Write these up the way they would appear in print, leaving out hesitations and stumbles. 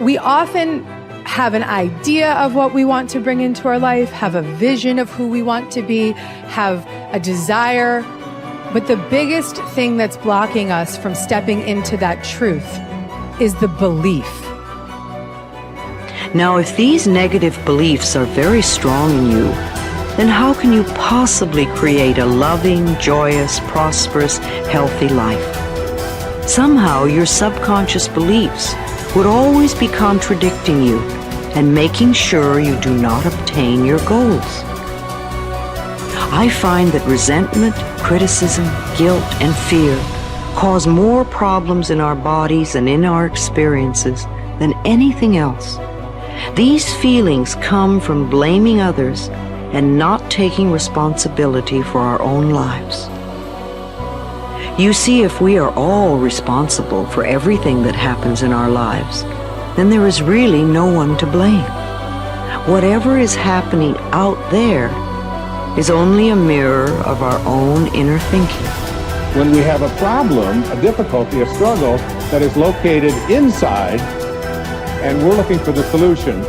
We often have an idea of what we want to bring into our life, have a vision of who we want to be, have a desire. But the biggest thing that's blocking us from stepping into that truth is the belief. Now, if these negative beliefs are very strong in you, then how can you possibly create a loving, joyous, prosperous, healthy life? Somehow your subconscious beliefs would always be contradicting you and making sure you do not obtain your goals. I find that resentment, criticism, guilt, and fear cause more problems in our bodies and in our experiences than anything else. These feelings come from blaming others and not taking responsibility for our own lives. You see, if we are all responsible for everything that happens in our lives, then there is really no one to blame. Whatever is happening out there is only a mirror of our own inner thinking. When we have a problem, a difficulty, a struggle that is located inside, and we're looking for the solution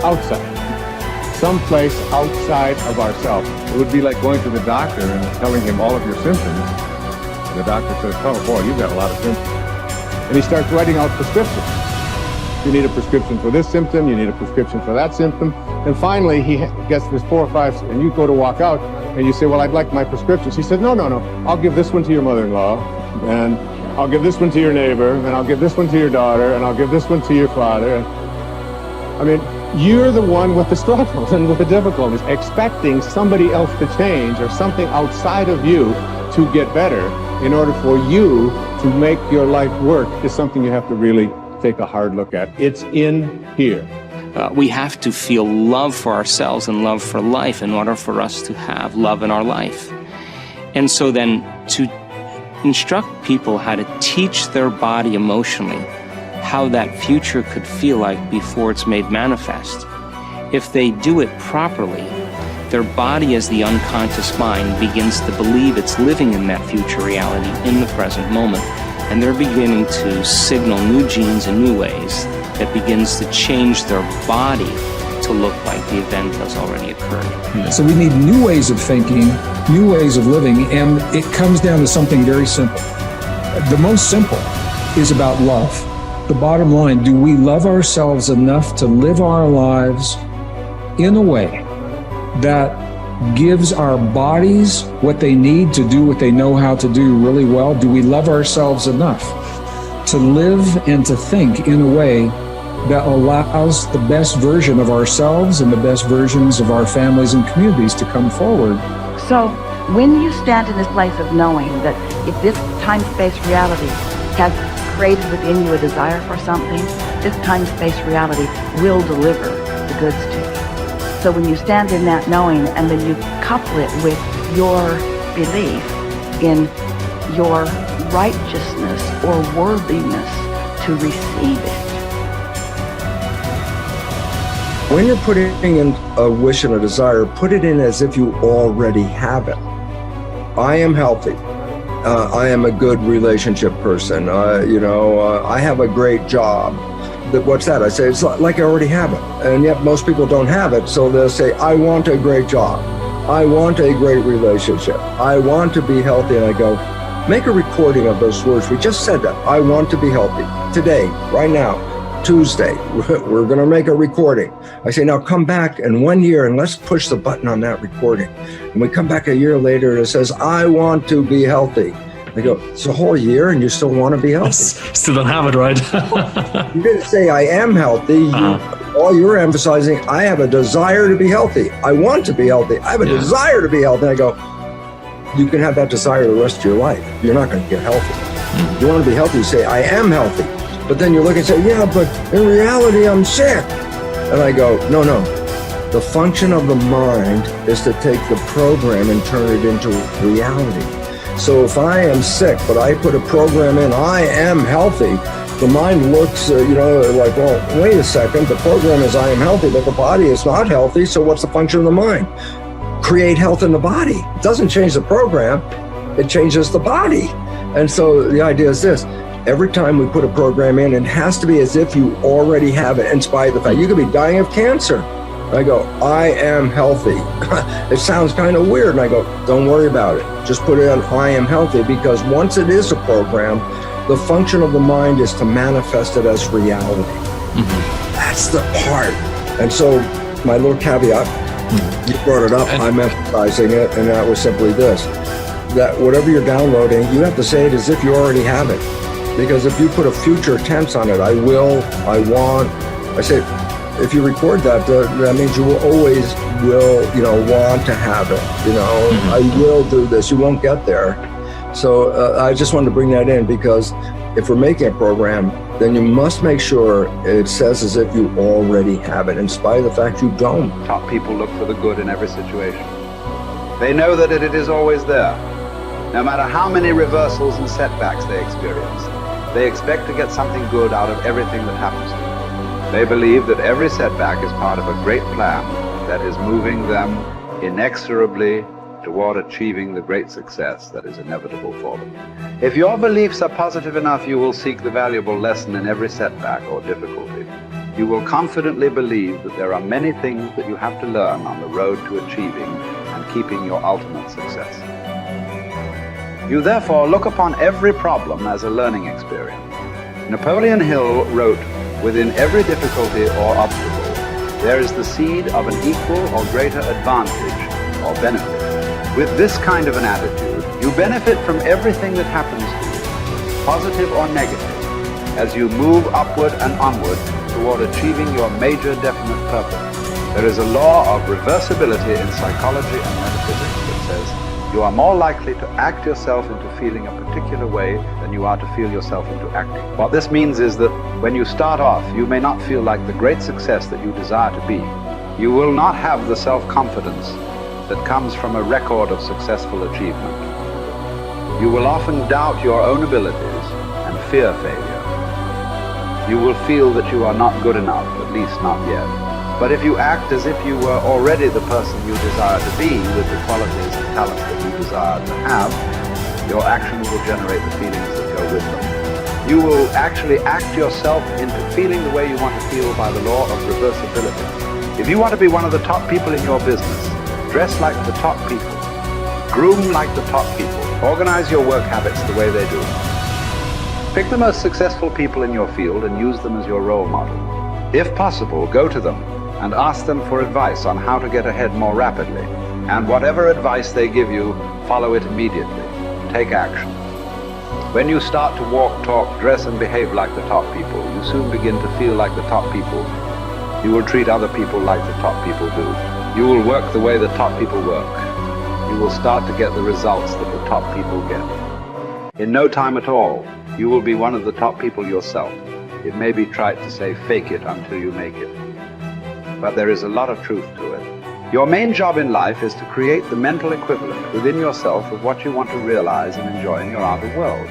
outside, someplace outside of ourselves. It would be like going to the doctor and telling him all of your symptoms. And the doctor says, oh boy, you've got a lot of symptoms. And he starts writing out prescriptions. You need a prescription for this symptom, you need a prescription for that symptom. And finally, he gets this 4 or 5, and you go to walk out, and you say, well, I'd like my prescriptions. He said, no, I'll give this one to your mother-in-law, and I'll give this one to your neighbor, and I'll give this one to your daughter, and I'll give this one to your father. And, I mean, you're the one with the struggles and with the difficulties, expecting somebody else to change or something outside of you to get better in order for you to make your life work is something you have to really take a hard look at. It's in here. We have to feel love for ourselves and love for life in order for us to have love in our life. And so then to instruct people how to teach their body emotionally how that future could feel like before it's made manifest. If they do it properly, their body as the unconscious mind begins to believe it's living in that future reality in the present moment. And they're beginning to signal new genes in new ways that begins to change their body to look like the event has already occurred. So we need new ways of thinking, new ways of living, and it comes down to something very simple. The most simple is about love. The bottom line, do we love ourselves enough to live our lives in a way that gives our bodies what they need to do what they know how to do really well? Do we love ourselves enough to live and to think in a way that allows the best version of ourselves and the best versions of our families and communities to come forward? So when you stand in this place of knowing that if this time-space reality has created within you a desire for something, this time-space reality will deliver the goods to you. So when you stand in that knowing and then you couple it with your belief in your righteousness or worthiness to receive it. When you're putting in a wish and a desire, put it in as if you already have it. I am healthy. I am a good relationship person. I have a great job. What's that? I say, it's like I already have it. And yet most people don't have it. So they'll say, I want a great job. I want a great relationship. I want to be healthy. And I go, make a recording of those words. We just said that. I want to be healthy. Today, right now, Tuesday, we're going to make a recording. I say, now come back in 1 year and let's push the button on that recording. And we come back a year later and it says, I want to be healthy. I go, it's a whole year and you still want to be healthy? Still don't have it, right? You didn't say I am healthy. All you're emphasizing, I have a desire to be healthy. I want to be healthy. I have a desire to be healthy. I go, you can have that desire the rest of your life. You're not going to get healthy. You want to be healthy, you say, I am healthy. But then you look and say, yeah, but in reality, I'm sick. And I go, no. The function of the mind is to take the program and turn it into reality. So if I am sick, but I put a program in, I am healthy, the mind looks, like, well, wait a second, the program is I am healthy, but the body is not healthy, so what's the function of the mind? Create health in the body. It doesn't change the program, it changes the body. And so the idea is this, every time we put a program in, it has to be as if you already have it, in spite of the fact you could be dying of cancer. I go, I am healthy. It sounds kind of weird. And I go, don't worry about it. Just put it on I am healthy, because once it is a program, the function of the mind is to manifest it as reality. Mm-hmm. That's the part. And so my little caveat, you brought it up, I'm emphasizing it, and that was simply this, that whatever you're downloading, you have to say it as if you already have it. Because if you put a future tense on it, I will, I want, I say, if you record that, that means you will always want to have it. I will do this. You won't get there. So I just wanted to bring that in, because if we're making a program, then you must make sure it says as if you already have it, in spite of the fact you don't. Top people look for the good in every situation. They know that it is always there. No matter how many reversals and setbacks they experience, they expect to get something good out of everything that happens to them. They believe that every setback is part of a great plan that is moving them inexorably toward achieving the great success that is inevitable for them. If your beliefs are positive enough, you will seek the valuable lesson in every setback or difficulty. You will confidently believe that there are many things that you have to learn on the road to achieving and keeping your ultimate success. You therefore look upon every problem as a learning experience. Napoleon Hill wrote, "Within every difficulty or obstacle, there is the seed of an equal or greater advantage or benefit." With this kind of an attitude, you benefit from everything that happens to you, positive or negative, as you move upward and onward toward achieving your major definite purpose. There is a law of reversibility in psychology and metaphysics that says you are more likely to act yourself into feeling a particular way than you are to feel yourself into acting. What this means is that when you start off, you may not feel like the great success that you desire to be. You will not have the self-confidence that comes from a record of successful achievement. You will often doubt your own abilities and fear failure. You will feel that you are not good enough, at least not yet. But if you act as if you were already the person you desire to be, with the qualities and talents that you desire to have, your actions will generate the feelings that go with them. You will actually act yourself into feeling the way you want to feel by the law of reversibility. If you want to be one of the top people in your business, dress like the top people, groom like the top people, organize your work habits the way they do. Pick the most successful people in your field and use them as your role model. If possible, go to them and ask them for advice on how to get ahead more rapidly. And whatever advice they give you, follow it immediately. Take action. When you start to walk, talk, dress, and behave like the top people, you soon begin to feel like the top people. You will treat other people like the top people do. You will work the way the top people work. You will start to get the results that the top people get. In no time at all, you will be one of the top people yourself. It may be trite to say fake it until you make it, but there is a lot of truth to it. Your main job in life is to create the mental equivalent within yourself of what you want to realize and enjoy in your outer world.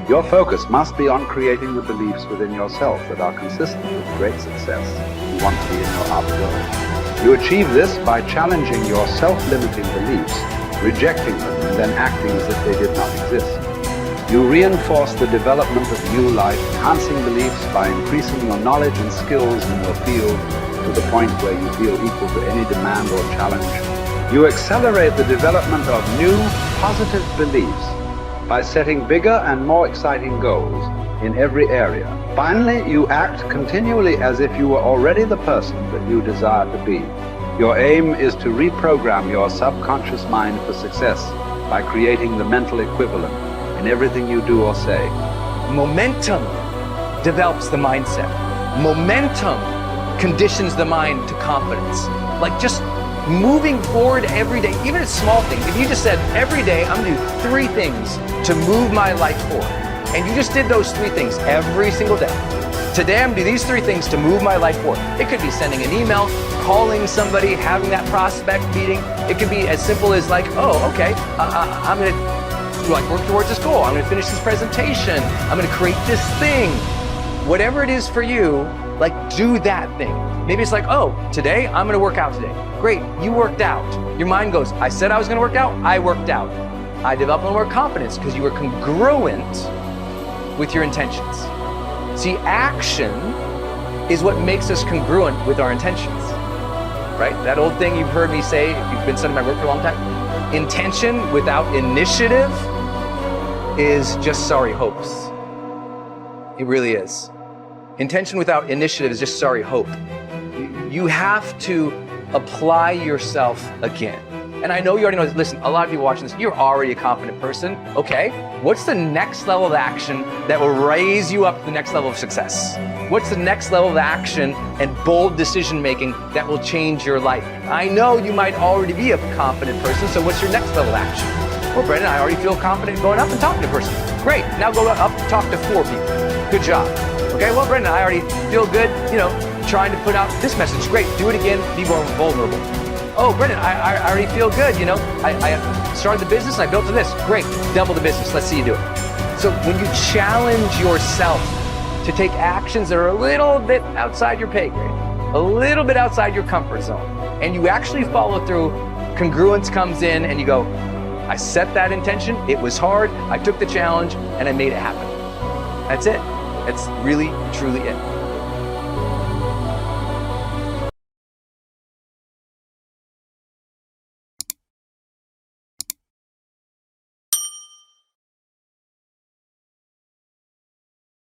Your focus must be on creating the beliefs within yourself that are consistent with great success you want to be in your outer world. You achieve this by challenging your self-limiting beliefs, rejecting them, and then acting as if they did not exist. You reinforce the development of new life, enhancing beliefs by increasing your knowledge and skills in your field to the point where you feel equal to any demand or challenge. You accelerate the development of new, positive beliefs by setting bigger and more exciting goals in every area. Finally, you act continually as if you were already the person that you desire to be. Your aim is to reprogram your subconscious mind for success by creating the mental equivalent in everything you do or say. Momentum develops the mindset. Momentum conditions the mind to confidence. Like just moving forward every day, even a small thing. If you just said, every day I'm gonna do 3 things to move my life forward, and you just did those 3 things every single day. Today I'm gonna do these 3 things to move my life forward. It could be sending an email, calling somebody, having that prospect meeting. It could be as simple as like, oh, okay, I'm gonna work towards this goal. I'm gonna finish this presentation. I'm gonna create this thing. Whatever it is for you, like do that thing. Maybe it's like, oh, today I'm gonna work out today. Great, you worked out. Your mind goes, I said I was gonna work out, I worked out. I developed a little more confidence because you were congruent with your intentions. See, action is what makes us congruent with our intentions, right? That old thing you've heard me say, if you've been studying my work for a long time, intention without initiative is just sorry hopes. It really is. Intention without initiative is just sorry hope. You have to apply yourself again. And I know you already know this. Listen, a lot of people watching this, you're already a confident person. Okay, what's the next level of action that will raise you up to the next level of success? What's the next level of action and bold decision making that will change your life? I know you might already be a confident person, so what's your next level of action? Well, Brendon, I already feel confident going up and talking to a person. Great, now go up and talk to 4 people. Good job. Okay, well, Brendon, I already feel good, trying to put out this message. Great, do it again, be more vulnerable. Oh, Brendon, I already feel good, I started the business and I built this. Great, double the business, let's see you do it. So when you challenge yourself to take actions that are a little bit outside your pay grade, a little bit outside your comfort zone, and you actually follow through, congruence comes in and you go, I set that intention, it was hard, I took the challenge, and I made it happen. That's it. That's really, truly it.